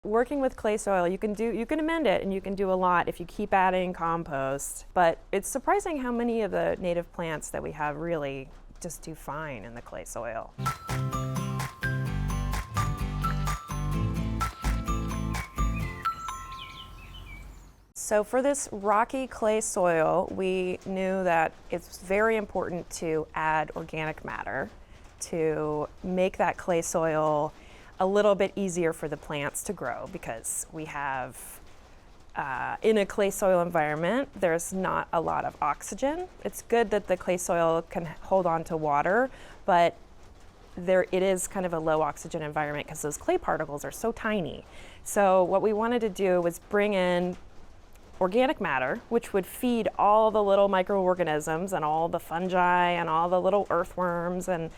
Working with clay soil, you can amend it and you can do a lot if you keep adding compost, but it's surprising how many of the native plants that we have really just do fine in the clay soil. So for this rocky clay soil, we knew that it's very important to add organic matter to make that clay soil a little bit easier for the plants to grow, because we have, in a clay soil environment, there's not a lot of oxygen. It's good that the clay soil can hold on to water, but it is kind of a low oxygen environment because those clay particles are so tiny. So what we wanted to do was bring in organic matter, which would feed all the little microorganisms and all the fungi and all the little earthworms and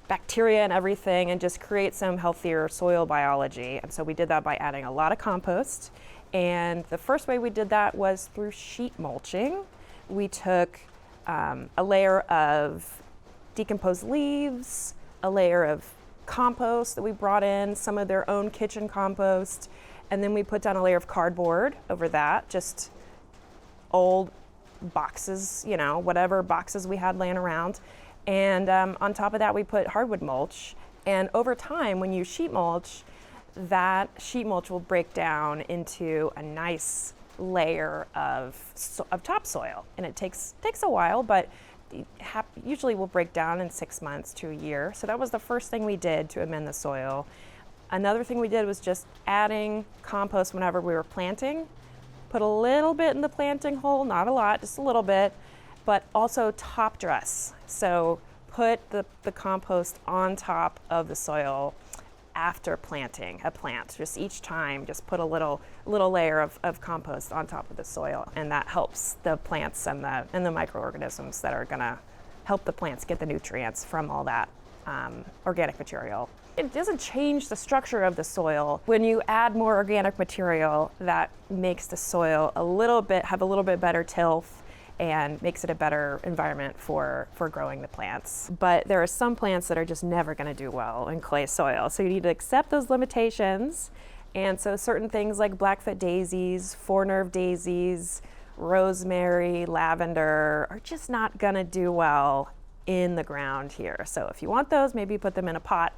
bacteria and everything, and just create some healthier soil biology. And so we did that by adding a lot of compost. And the first way we did that was through sheet mulching. We took a layer of decomposed leaves, a layer of compost that we brought in, some of their own kitchen compost, and then we put down a layer of cardboard over that, just old boxes, whatever boxes we had laying around. And on top of that, we put hardwood mulch. And over time, when you sheet mulch, that sheet mulch will break down into a nice layer of topsoil. And it takes a while, but usually will break down in 6 months to a year. So that was the first thing we did to amend the soil. Another thing we did was just adding compost whenever we were planting. Put a little bit in the planting hole, not a lot, just a little bit, but also top dress. So put the compost on top of the soil after planting a plant. Just each time, just put a little layer of compost on top of the soil, and that helps the plants and the microorganisms that are gonna help the plants get the nutrients from all that organic material. It doesn't change the structure of the soil. When you add more organic material, that makes the soil have a little bit better tilth and makes it a better environment for growing the plants. But there are some plants that are just never gonna do well in clay soil. So you need to accept those limitations. And so certain things like Blackfoot daisies, four-nerve daisies, rosemary, lavender are just not gonna do well in the ground here. So if you want those, maybe put them in a pot